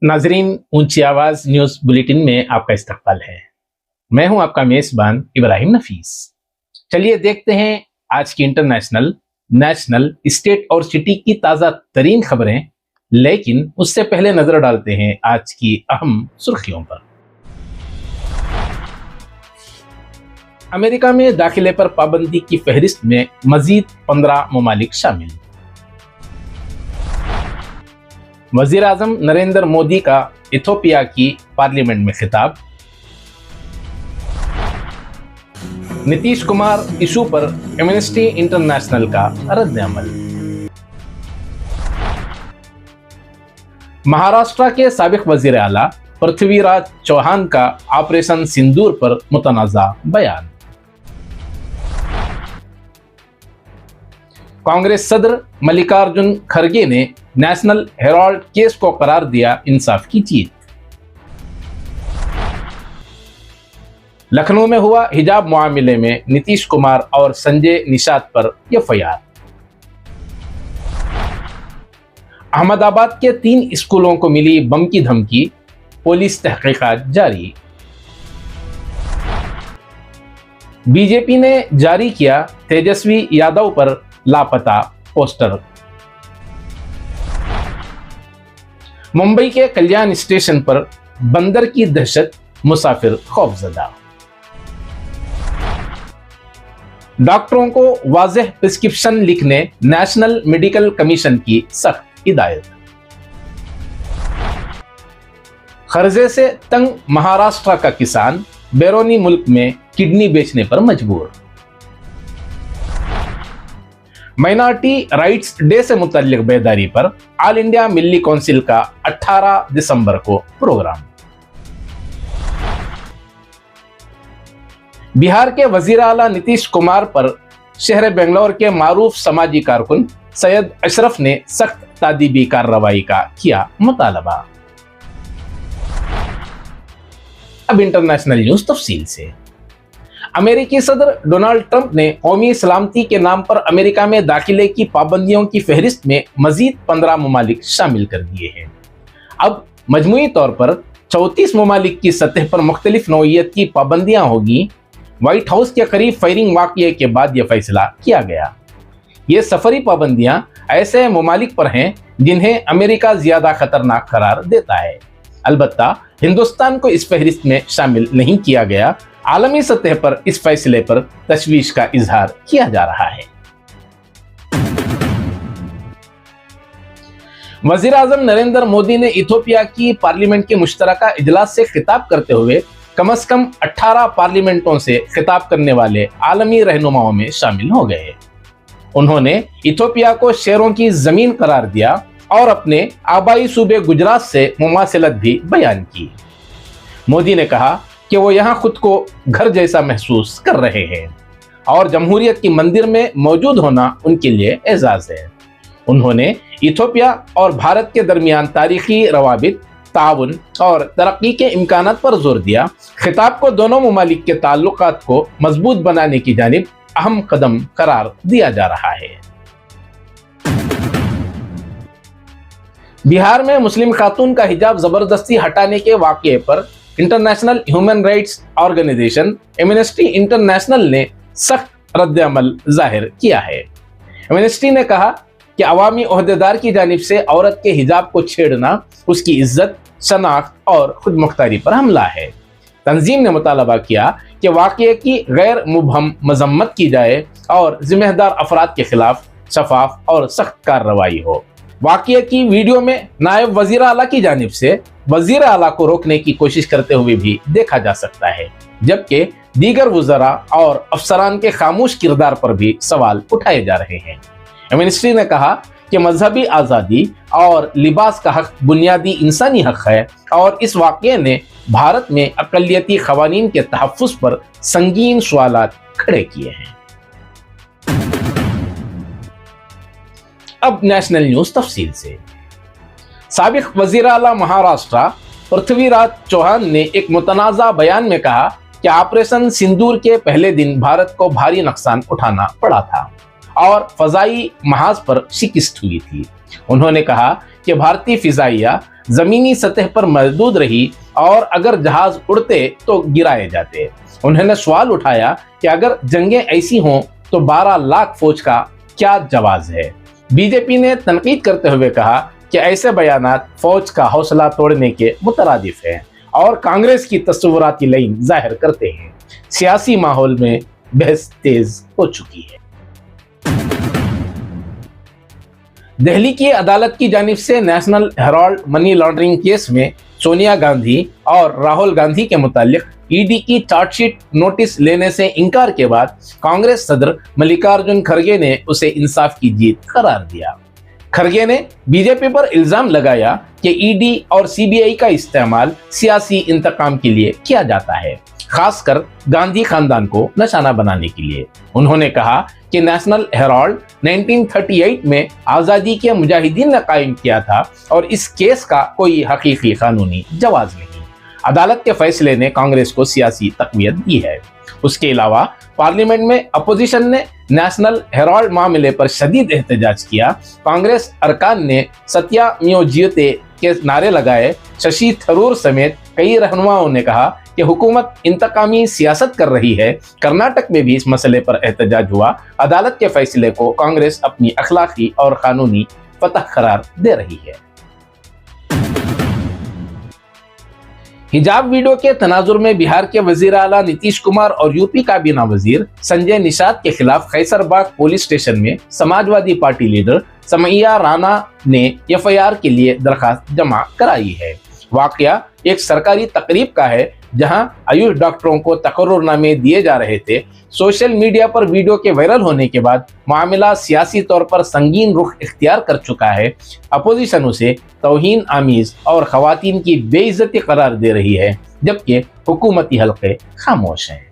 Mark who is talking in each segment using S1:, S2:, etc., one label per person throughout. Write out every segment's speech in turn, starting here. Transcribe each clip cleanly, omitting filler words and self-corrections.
S1: नाजरीन, ऊंची आवाज न्यूज बुलेटिन में आपका इस्तकबाल है। मैं हूं आपका मेजबान इब्राहिम नफीस। चलिए देखते हैं आज की इंटरनेशनल, नेशनल, स्टेट और सिटी की ताज़ा तरीन खबरें, लेकिन उससे पहले नजर डालते हैं आज की अहम सुर्खियों पर। अमेरिका में दाखिले पर पाबंदी की फहरिस्त में मजीद 15 ममालिक शामिल। वजीर आजम नरेंद्र मोदी का इथोपिया की पार्लियामेंट में खिताब। नीतीश कुमार इशू पर एमनेस्टी इंटरनेशनल का रद्द-ए-अमल। महाराष्ट्र के साबिक वजीर आला पृथ्वीराज चौहान का ऑपरेशन सिंदूर पर मुतनाज़ा बयान। कांग्रेस सदर मल्लिकार्जुन खड़गे ने नेशनल हेराल्ड केस को करार दिया इंसाफ की जीत। लखनऊ में हुआ हिजाब मामले में नीतीश कुमार और संजय निषाद पर एफआईआर। अहमदाबाद के 3 स्कूलों को मिली बम की धमकी, पुलिस तहकीकात जारी। बीजेपी ने जारी किया तेजस्वी यादव पर लापता पोस्टर। मुंबई के कल्याण स्टेशन पर बंदर की दहशत, मुसाफिर खौफजदा। डॉक्टरों को वाज़ेह प्रिस्क्रिप्शन लिखने नेशनल मेडिकल कमीशन की सख्त हिदायत। कर्जे से तंग महाराष्ट्र का किसान बैरूनी मुल्क में किडनी बेचने पर मजबूर। माइनॉरिटी राइट्स डे से मुतल्लिक बेदारी पर ऑल इंडिया मिल्ली काउंसिल का 18 दिसंबर को प्रोग्राम। बिहार के वजीर आला नीतीश कुमार पर शहर बेंगलोर के मारूफ समाजी कारकुन सैयद अशरफ ने सख्त तादीबी कार्रवाई का किया मुतालबा। अब इंटरनेशनल न्यूज तफसील से। अमेरिकी सदर डोनाल्ड ट्रंप ने कौमी सलामती के नाम पर अमेरिका में दाखिले की पाबंदियों की फहरिस्त में मजीद 15 ममालिक शामिल कर दिए हैं। अब मजमूई तौर पर 34 ममालिक की सतह पर मुख्तलिफ नौइयत की पाबंदियां होगी। व्हाइट हाउस के करीब फायरिंग वाक़ये के बाद यह फैसला किया गया। ये सफरी पाबंदियां ऐसे ममालिक पर हैं जिन्हें अमेरिका ज्यादा खतरनाक करार देता है। अलबत्ता हिंदुस्तान को इस फहरिस्त में शामिल नहीं किया गया। आलमी सतह पर इस फैसले पर तशवीश का इजहार किया जा रहा है। वजीर आजम नरेंद्र मोदी ने इथोपिया की पार्लियामेंट के मुश्तरका इजलास से खिताब करते हुए कम से कम 18 पार्लियामेंटों से खिताब करने वाले आलमी रहनुमाओं में शामिल हो गए। उन्होंने इथोपिया को शेरों की जमीन करार दिया और अपने आबाई सूबे गुजरात से मुमासिलत भी बयान की। मोदी ने कहा कि वो यहाँ खुद को घर जैसा महसूस कर रहे हैं और जमहूरियत की मंदिर में मौजूद होना उनके लिए एजाज है। उन्होंने इथोपिया और भारत के दरमियान तारीखी रवाबित, ताउन और तरक्की के इम्कानात पर जोर दिया। खिताब को दोनों ममालिक के ताल्लुकात को मजबूत बनाने की जानिब अहम कदम करार दिया जा रहा है। बिहार में मुस्लिम खातून का हिजाब जबरदस्ती हटाने के वाक़ये पर international human rights organisation Amnesty international ने सख्त रद्द-ए-अमल जाहिर किया है। एमनेस्टी ने कहा कि अवामी ओहदेदार की जानिब से औरत के हिजाब को छेड़ना उसकी इज्जत, शनाख्त और खुद मुख्तारी पर हमला है। तंजीम ने मुतालबा किया कि वाक़ये की गैर मुबहम मजम्मत की जाए और जिम्मेदार अफराद के खिलाफ शफाफ और सख्त कार्रवाई हो। वाक़ये की वीडियो में नायब वजीर आला की जानिब से वजीर आला को रोकने की कोशिश करते हुए भी देखा जा सकता है, जबकि दीगर वज़रा और अफसरान के खामोश किरदार पर भी सवाल उठाए जा रहे हैं। एमनेस्टी ने कहा कि मजहबी आज़ादी और लिबास का हक बुनियादी इंसानी हक है और इस वाक़ये ने भारत में अक़लियती क़वानीन के तहफ़्फ़ुज़ पर संगीन सवालात खड़े किए हैं। अब नेशनल न्यूज तफसील से। साबिक वजीर आला महाराष्ट्र पृथ्वीराज चौहान ने एक मुतनाज़ा बयान में कहा कि ऑपरेशन सिंदूर के पहले दिन भारत को भारी नुकसान उठाना पड़ा था और फजाई महाज पर शिकस्त हुई थी। उन्होंने कहा कि भारतीय फिजाइया जमीनी सतह पर महदूद रही और अगर जहाज उड़ते तो गिराए जाते। उन्होंने सवाल उठाया कि अगर जंगें ऐसी हों तो 12 लाख फौज का क्या जवाब है। बीजेपी ने तनकीद करते हुए कहा कि ऐसे बयानात फौज का हौसला तोड़ने के मुतरादिफ हैं और कांग्रेस की तस्वुराती लाइन जाहिर करते हैं। सियासी माहौल में बहस तेज हो चुकी है। दिल्ली की अदालत की जानिब से national Herald money laundering case में सोनिया गांधी और राहुल गांधी के मुतालिक ईडी की चार्जशीट नोटिस लेने से इनकार के बाद कांग्रेस सदर मल्लिकार्जुन खड़गे ने उसे इंसाफ की जीत करार दिया। खड़गे ने बीजेपी पर इल्जाम लगाया कि ईडी और सीबीआई का इस्तेमाल सियासी इंतकाम के लिए किया जाता है, खासकर गांधी खानदान को निशाना बनाने के लिए। उन्होंने कहा कि नेशनल हेराल्ड 1938 में आजादी के मुजाहिदीन ने कायम किया था और इस केस का कोई हकीकी कानूनी जवाब नहीं। अदालत के फैसले ने कांग्रेस को सियासी तकवीत दी है। उसके अलावा पार्लियामेंट में अपोजिशन ने नेशनल हेराल्ड मामले पर शदीद एहतजाज किया। कांग्रेस अरकान ने सत्यामेव जयते के नारे लगाए। शशि थरूर समेत कई रहनुमाओं ने कहा कि हुकूमत इंतकामी सियासत कर रही है। कर्नाटक में भी इस मसले पर एहतजाज हुआ। अदालत के फैसले को कांग्रेस अपनी अखलाकी और कानूनी फतह करार दे रही है। हिजाब वीडियो के तनाजुर में बिहार के वजीर आला नीतीश कुमार और यूपी काबीना वजीर संजय निषाद के खिलाफ खैसरबाग पुलिस स्टेशन में समाजवादी पार्टी लीडर समैया राणा ने एफआईआर के लिए दरखास्त जमा कराई है। वाकया एक सरकारी तकरीब का है जहां आयुष डॉक्टरों को तकर्रुरनामे दिए जा रहे थे। सोशल मीडिया पर वीडियो के वायरल होने के बाद मामला सियासी तौर पर संगीन रुख इख्तियार कर चुका है। अपोजिशन उसे तौहीन आमीज और खवातीन की बेइज्जती करार दे रही है, जबकि हुकूमती हल्के खामोश हैं।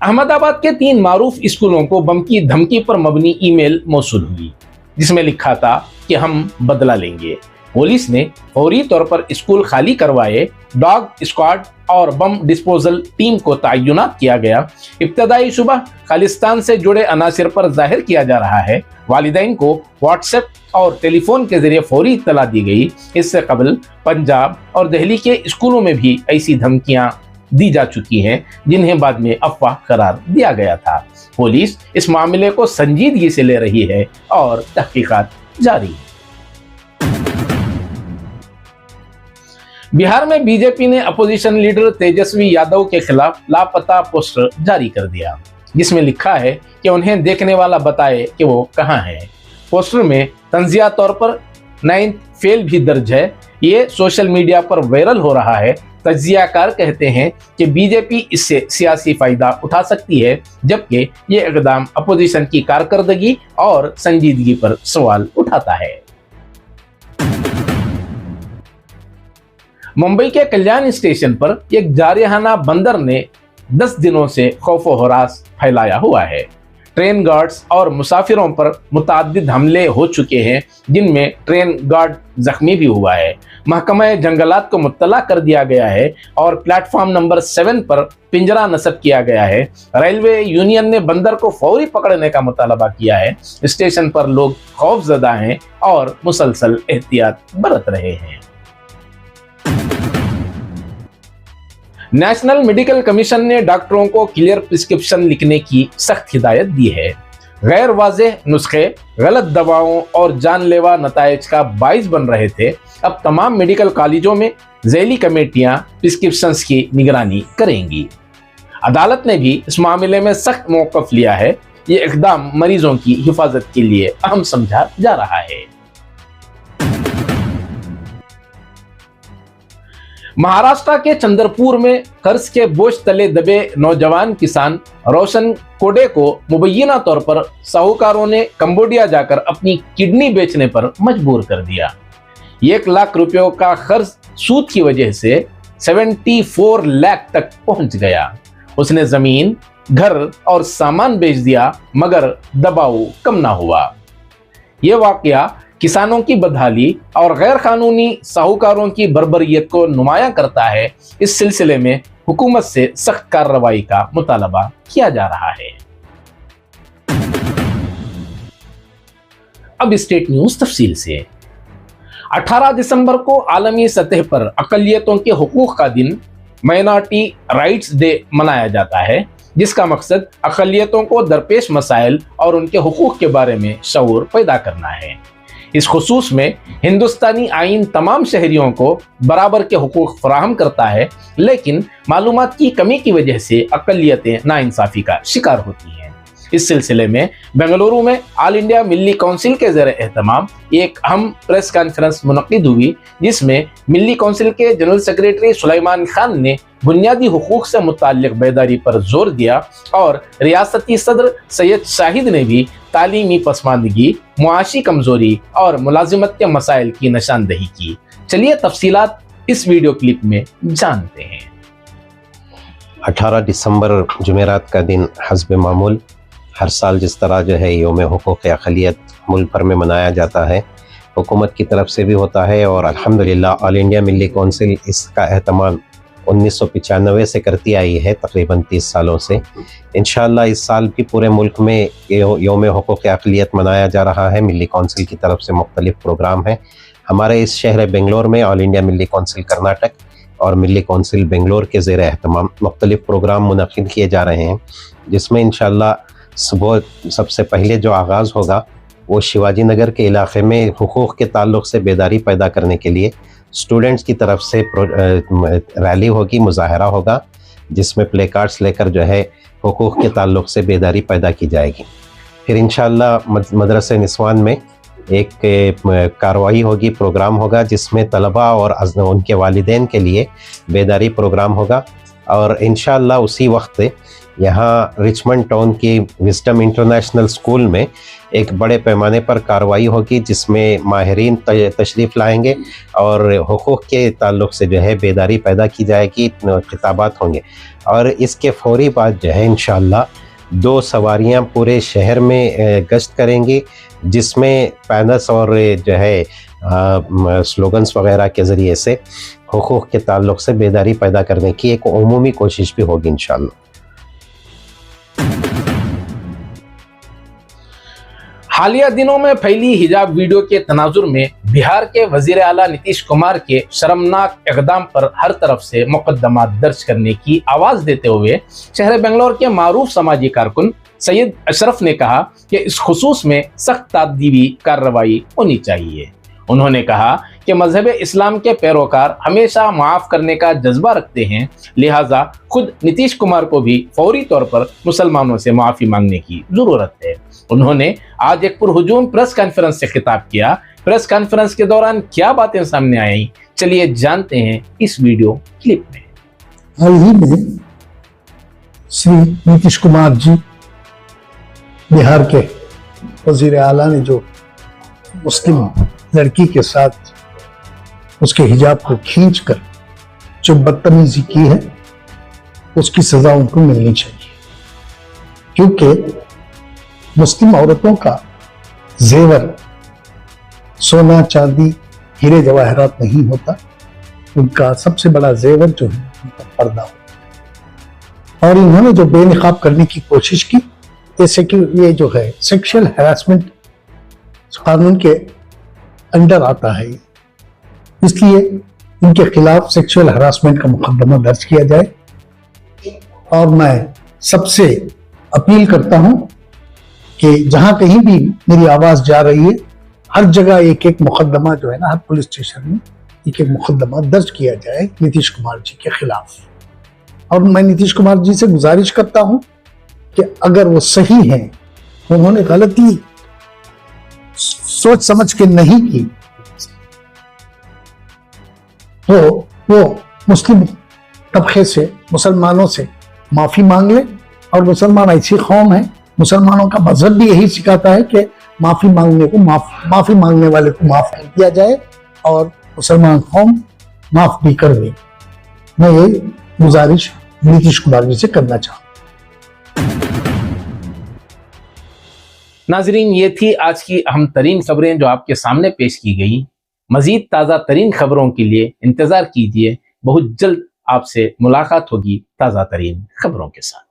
S1: अहमदाबाद के 3 मारूफ स्कूलों को बम की धमकी पर मबनी ईमेल मौसूल हुई, जिसमें लिखा था कि हम बदला लेंगे। पुलिस ने फौरी तौर पर स्कूल खाली करवाए। डॉग स्क्वाड और बम डिस्पोजल टीम को तैनात किया गया। इब्तदाई शुबह खालिस्तान से जुड़े अनासिर पर जाहिर किया जा रहा है। वालिदैन को व्हाट्सएप और टेलीफोन के जरिए फौरी इत्तला दी गई। इससे कबल पंजाब और दिल्ली के स्कूलों में भी ऐसी धमकियां दी जा चुकी हैं, जिन्हें बाद में अफवाह करार दिया गया था। पुलिस इस मामले को संजीदगी से ले रही है और तहकीकात जारी है। बिहार में बीजेपी ने अपोजिशन लीडर तेजस्वी यादव के खिलाफ लापता पोस्टर जारी कर दिया, जिसमें लिखा है कि उन्हें देखने वाला बताए कि वो कहां है। पोस्टर में तंजिया तौर पर 9th फेल भी दर्ज है। ये सोशल मीडिया पर वायरल हो रहा है। तज्जियाकार कहते हैं कि बीजेपी इससे सियासी फायदा उठा सकती है, जबकि ये इक़दाम अपोजिशन की कारकर्दगी और संजीदगी पर सवाल उठाता है। मुंबई के कल्याण स्टेशन पर एक जारहाना बंदर ने 10 दिनों से खौफो हरास फैलाया हुआ है। ट्रेन गार्ड्स और मुसाफिरों पर मुतअद्दिद हमले हो चुके हैं, जिनमें ट्रेन गार्ड जख्मी भी हुआ है। महकमा जंगलात को मुत्तला कर दिया गया है और प्लेटफॉर्म नंबर 7 पर पिंजरा नस्ब किया गया है। रेलवे यूनियन ने बंदर को फौरी पकड़ने का मुतालबा किया है। स्टेशन पर लोग खौफजदा हैं और मुसलसल एहतियात बरत रहे हैं। नेशनल मेडिकल कमीशन ने डॉक्टरों को क्लियर प्रिस्क्रिप्शन लिखने की सख्त हिदायत दी है। गैर वाज़ेह नुस्खे, गलत दवाओं और जानलेवा नताइज का बाइस बन रहे थे। अब तमाम मेडिकल कॉलेजों में ज़ैली कमेटियां प्रिस्क्रिप्शंस की निगरानी करेंगी। अदालत ने भी इस मामले में सख्त मौक़िफ़ लिया है। ये इक़दाम मरीजों की हिफाजत के लिए अहम समझा जा रहा है। महाराष्ट्र के चंद्रपुर में कर्ज के बोझ तले दबे नौजवान किसान रोशन कोडे को मुबैना तौर पर साहूकारों ने कंबोडिया जाकर अपनी किडनी बेचने पर मजबूर कर दिया। 1 लाख रुपयों का कर्ज सूद की वजह से 74 लाख तक पहुंच गया। उसने जमीन, घर और सामान बेच दिया, मगर दबाव कम ना हुआ। यह वाकया किसानों की बदहाली और गैर कानूनी साहूकारों की बर्बरियत को नुमायां करता है। इस सिलसिले में हुकूमत से सख्त कार्रवाई का मुतालबा किया जा रहा है। अब स्टेट न्यूज तफसील से। 18 दिसंबर को आलमी सतह पर अकलियतों के हुकूक का दिन माइनॉरिटी राइट्स डे मनाया जाता है, जिसका मकसद अकलियतों को दरपेश मसाइल और उनके हुकूक के बारे में शऊर पैदा करना है। इस खुसूस में हिंदुस्तानी आइन तमाम शहरियों को बराबर के हुकूक फराहम करता है, लेकिन मालूमात की कमी की वजह से अकलियतें नाइंसाफी का शिकार होती हैं। इस सिलसिले में बेंगलुरु में ऑल इंडिया मिल्ली काउंसिल के ज़ेरे एहतमाम एक अहम प्रेस कॉन्फ्रेंस मुनक्किद हुई, जिसमें मिल्ली काउंसिल के जनरल सेक्रेटरी सुलेमान खान ने बुनियादी हुकूक से मुताल्लिक बेदारी पर जोर दिया और रियासती सदर सैयद शाहिद ने भी तालीमी पसमानदगी, मुआशी कमजोरी और मुलाजिमत के मसाइल की निशानदही की। चलिए तफसीलात इस वीडियो क्लिप में जानते हैं।
S2: 18 दिसंबर जुमेरात का दिन हस्ब मामूल हर साल जिस तरह जो है यौम हुकूक़ अक़लियत मुल्क भर में मनाया जाता है, हुकूमत की तरफ से भी होता है और अल्हम्दुलिल्लाह ऑल इंडिया मिल्ली काउंसिल इसका एहतमाम 1995 से करती आई है, तकरीबन 30 सालों से। इंशाअल्लाह इस साल भी पूरे मुल्क में यौम हुकूक़ अक़लियत मनाया जा रहा है। मिल्ली काउंसिल की तरफ से मुख्तलिफ प्रोग्राम हैं। हमारे इस शहर बेंगलोर में ऑल इंडिया मिल्ली काउंसिल कर्नाटक और मिल्ली काउंसिल बेंगलोर के ज़ेरे एहतमाम मुख्तलिफ प्रोग्राम मुनक़िद किए जा रहे हैं, जिसमें इंशाअल्लाह सुबह सबसे पहले जो आगाज़ होगा वो शिवाजी नगर के इलाक़े में हुकूक़ के ताल्लुक़ से बेदारी पैदा करने के लिए स्टूडेंट्स की तरफ से रैली होगी, मुज़ाहरा होगा, जिसमें प्ले कार्ड्स लेकर जो है हुकूक़ के ताल्लुक़ से बेदारी पैदा की जाएगी। फिर इंशाअल्लाह मदरसे निस्वान में एक कार्रवाई होगी, प्रोग्राम होगा, जिसमें तलबा और उनके वालिदैन के लिए बेदारी प्रोग्राम होगा। और इंशाअल्लाह उसी वक्त यहाँ रिचमंड टाउन की विजडम इंटरनेशनल स्कूल में एक बड़े पैमाने पर कार्रवाई होगी, जिसमें माहिरीन तशरीफ़ लाएंगे और हुकूक़ के ताल्लुक़ से जो है बेदारी पैदा की जाएगी, खिताबात होंगे। और इसके फ़ौरी बाद जो है इंशाअल्लाह 2 सवारियाँ पूरे शहर में गश्त करेंगी, जिसमें पैनल्स और जो है स्लोगन्स वग़ैरह के ज़रिए से हुकूक़ के ताल्लुक़ से बेदारी पैदा करने की एक उमूमी कोशिश भी होगी इंशाअल्लाह।
S1: हालिया दिनों में फैली हिजाब वीडियो के तनाजुर में बिहार के वजीर आला नीतीश कुमार के शर्मनाक इक़दाम पर हर तरफ से मुकदमा दर्ज करने की आवाज़ देते हुए शहर बेंगलोर के मारूफ समाजी कारकुन सैयद अशरफ ने कहा कि इस खुसूस में सख्त तादीबी कार्रवाई होनी चाहिए। उन्होंने कहा कि मजहब इस्लाम के पैरोकार हमेशा माफ़ करने का जज्बा रखते हैं, लिहाजा खुद नीतीश कुमार को भी फौरी तौर पर मुसलमानों से माफ़ी मांगने की ज़रूरत है। उन्होंने आज एक पुरहुजूम प्रेस कॉन्फ्रेंस से खिताब किया। प्रेस कॉन्फ्रेंस के दौरान क्या बातें सामने आई, चलिए जानते हैं इस वीडियो क्लिप में।
S3: हाल ही में श्री नीतीश कुमार जी बिहार के वजीर आला ने जो मुस्लिम लड़की के साथ उसके हिजाब को खींचकर जो बदतमीजी की है, उसकी सजा उनको मिलनी चाहिए, क्योंकि मुस्लिम औरतों का जेवर सोना चांदी हीरे जवाहरात नहीं होता, उनका सबसे बड़ा जेवर जो है उनका पर्दा होता। और इन्होंने जो बेनकाब करने की कोशिश की, जैसे कि ये जो है सेक्सुअल हैरेसमेंट कानून के अंडर आता है, इसलिए इनके खिलाफ सेक्सुअल हरासमेंट का मुकदमा दर्ज किया जाए। और मैं सबसे अपील करता हूं कि जहां कहीं भी मेरी आवाज जा रही है, हर जगह एक एक मुकदमा जो है ना, हर पुलिस स्टेशन में एक एक मुकदमा दर्ज किया जाए नीतीश कुमार जी के खिलाफ। और मैं नीतीश कुमार जी से गुजारिश करता हूं कि अगर वो सही हैं, उन्होंने गलती सोच समझ के नहीं की, तो वो मुस्लिम तबके से, मुसलमानों से माफी मांग ले। और मुसलमान ऐसी कौम है, मुसलमानों का मजहब भी यही सिखाता है कि माफी मांगने वाले को माफ कर दिया जाए और मुसलमान कौम माफ भी कर दे। मैं ये गुजारिश नीतीश कुमार जी से करना चाहूँ।
S1: नाजरीन, ये थी आज की अहम तरीन खबरें जो आपके सामने पेश की गई। मजीद ताज़ा तरीन खबरों के लिए इंतज़ार कीजिए, बहुत जल्द आपसे मुलाकात होगी ताज़ा तरीन खबरों के साथ।